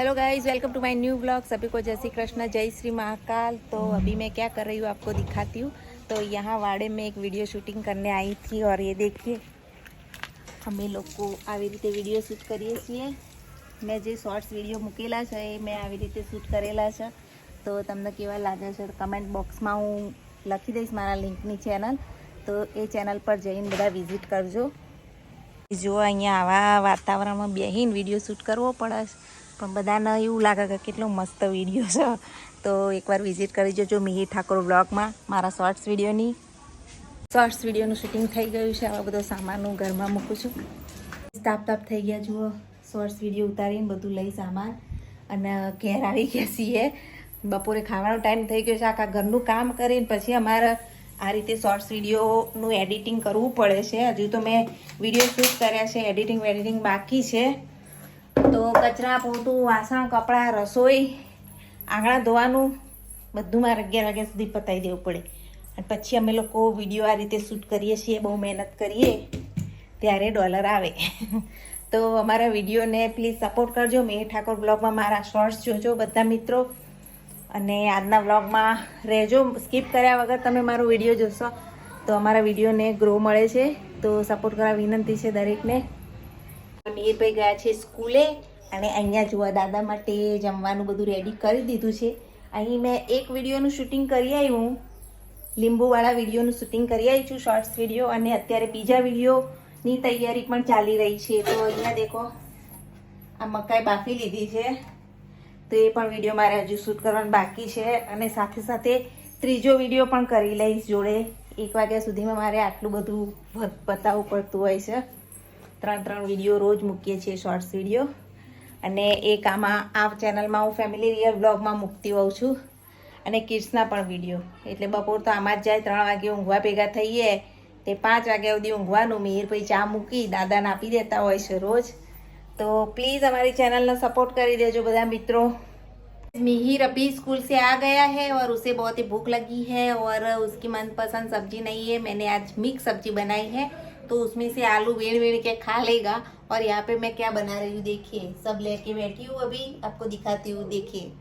Hello guys, welcome to my new blog. सभी को जय श्री कृष्ण, जय श्री महाकाल। तो अभी मैं क्या कर रही हूँ आपको दिखाती हूँ। तो यहाँ वाड़े में एक वीडियो शूटिंग करने आई थी और ये देखिए અમે લોકો આવી રીતે વિડીયો શૂટ કરીએ છીએ। મેં જે શોર્ટ્સ વિડીયો મૂકેલા છે એ મેં આવી રીતે શૂટ કરેલા છે। તો તમને કેવા લાગે છે કમેન્ટ બોક્સમાં હું લખી દઈશ મારા લિંકની ચેનલ, તો એ ચેનલ પર જઈને બધા વિઝિટ કરજો। જો અહીંયા આવા વાતાવરણમાં બેહીને વિડીયો શૂટ કરવો પડે પણ બધાને એવું લાગે કે કેટલો મસ્ત વિડીયો છે। તો એકવાર વિઝિટ કરી જજો મિહિર ઠાકોર બ્લોગમાં મારા શોર્ટ્સ વિડીયોનું શૂટિંગ થઈ ગયું છે। આવા બધો સામાન હું ઘરમાં મૂકું છું। તાપ થઈ ગયા જુઓ, શોર્ટ્સ વિડીયો ઉતારીને બધું લઈ સામાન અને ઘેર આવી ગયા છીએ। બપોરે ખાવાનો ટાઈમ થઈ ગયો છે। આખા ઘરનું કામ કરીને પછી અમારે આ રીતે શોર્ટ્સ વિડીયોનું એડિટિંગ કરવું પડે છે। હજુ તો મેં વિડીયો શૂટ કર્યા છે, એડિટિંગ બાકી છે। તો કચરા પોતું, વાસણ, કપડાં, રસોઈ, આંગણા ધોવાનું બધું મારે 11 વાગ્યા સુધી પતાવી દેવું પડે અને પછી અમે લોકો વિડીયો આ રીતે શૂટ કરીએ છીએ। બહુ મહેનત કરીએ ત્યારે ડોલર આવે। તો અમારા વિડીયોને પ્લીઝ સપોર્ટ કરજો। મિહિર ઠાકોર બ્લોગમાં મારા શોર્ટ્સ જોજો બધા મિત્રો અને આજના વ્લોગમાં રહેજો। સ્કીપ કર્યા વગર તમે મારો વિડીયો જોશો તો અમારા વિડીયોને ગ્રો મળે છે। તો સપોર્ટ કરવા વિનંતી છે દરેકને। મિહિરભાઈ ગયા છે સ્કૂલે અને અહીંયા જોવા દાદા માટે જમવાનું બધું રેડી કરી દીધું છે। અહીં મેં એક વિડીયોનું શૂટિંગ કરી આવી હું, લીંબુવાળા વિડીયોનું શૂટિંગ કરી આવી છું શોર્ટ્સ વિડીયો, અને અત્યારે બીજા વિડીયોની તૈયારી પણ ચાલી રહી છે। તો અહીંયા દેખો આ મકાઈ બાફી લીધી છે, તો એ પણ વિડીયો મારે હજુ શૂટ કરવાનો બાકી છે અને સાથે સાથે ત્રીજો વિડીયો પણ કરી લઈશ જોડે। 1 વાગ્યા સુધીમાં મારે આટલું બધું બતાવવું પડતું હોય છે। 3 વિડીયો રોજ મૂકીએ છીએ શોર્ટ્સ વિડીયો, અને એક આ ચેનલમાં હું ફેમિલી રિયલ બ્લોગમાં મૂકતી હોઉં છું અને કિડ્સના પણ વિડીયો। એટલે બપોર તો આમાં જ જાય। 3 વાગે ઊંઘવા ભેગા થઈએ તે 5 વાગ્યા સુધી ઊંઘવાનું। મિહિરભાઈ ચા મૂકી દાદાને આપી દેતા હોય છે રોજ। तो प्लीज़ हमारी चैनल ने सपोर्ट कर दीजिए बधा मित्रों। मिहिर अभी स्कूल से आ गया है और उसे बहुत ही भूख लगी है और उसकी मनपसंद सब्जी नहीं है। मैंने आज मिक्स सब्जी बनाई है तो उसमें से आलू वेड़ के खा लेगा। और यहाँ पे मैं क्या बना रही हूँ देखिए, सब लेके बैठी हूँ, अभी आपको दिखाती हूँ। देखिए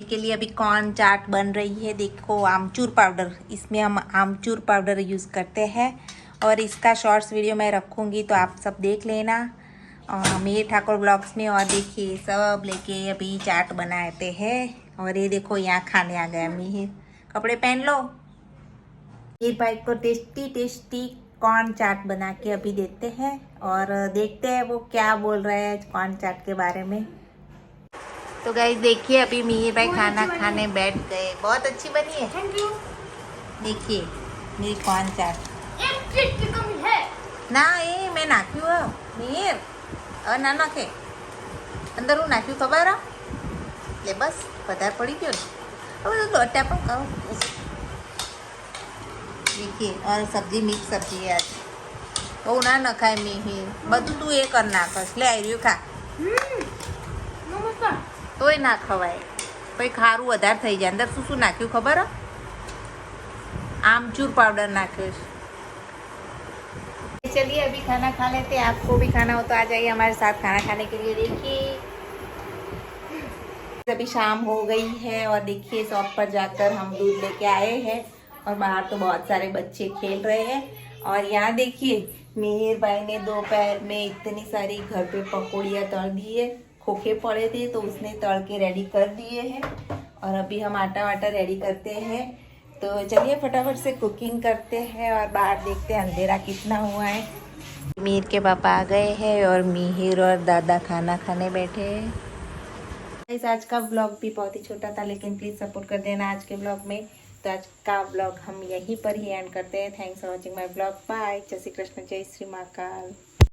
इसके लिए अभी कॉर्न चाट बन रही है। देखो आमचूर पाउडर, इसमें हम आमचूर पाउडर यूज़ करते हैं और इसका शॉर्ट्स वीडियो मैं रखूँगी तो आप सब देख लेना मिहिर ठाकुर ब्लॉग्स में। और देखिए सब लेके अभी चाट बनाते हैं और ये देखो यहाँ खाने आ गया मिहिर। कपड़े पहन लो। मिहिर भाई को टेस्टी कॉर्न चाट बना के अभी देते हैं और देखते हैं वो क्या बोल रहे हैं कॉर्न चाट के बारे में। तो गाइस देखिए अभी मिहिर भाई खाना खाने बैठ गए। बहुत अच्छी बनी है, थैंक यू। देखिए मेरी कॉर्न चाट ना ये मैं नाख्यू मिहिर હવે ના નાખે અંદર હું નાખ્યું ખબર એટલે બસ વધારે પડી ગયો ને। હવે તો દોટા પણ કહું देखिए। और सब्जी मिक्स सब्जी है आज, બહુ ના નખાય મિહિર, બધું તું એ કર નાખસ। લે આવ્યું ખા, તોય ના ખવાય પછી ખારું વધારે થઈ જાય। અંદર શું શું નાખ્યું ખબર આમચૂર પાવડર નાખ્યો છે। चलिए अभी खाना खा लेते हैं। आपको भी खाना हो तो आ जाइए हमारे साथ खाना खाने के लिए। देखिए अभी शाम हो गई है और देखिए शॉप पर जाकर हम दूध लेके आए हैं और बाहर तो बहुत सारे बच्चे खेल रहे हैं। और यहाँ देखिए मिहिर भाई ने दोपहर में इतनी सारी घर पे पकौड़ियाँ तल दी है। खोखे पड़े थे तो उसने तल के रेडी कर दिए हैं और अभी हम आटा वाटा रेडी करते हैं। तो चलिए फटाफट से कुकिंग करते हैं और बाहर देखते हैं अंधेरा कितना हुआ है। मिहिर के पापा आ गए हैं और मिहिर और दादा खाना खाने बैठे हैं। आज का व्लॉग भी बहुत ही छोटा था लेकिन प्लीज़ सपोर्ट कर देना आज के व्लॉग में। तो आज का व्लॉग हम यहीं पर ही एंड करते हैं। Thanks for watching my vlog. Bye. जय श्री कृष्ण, जय श्री महाकाल।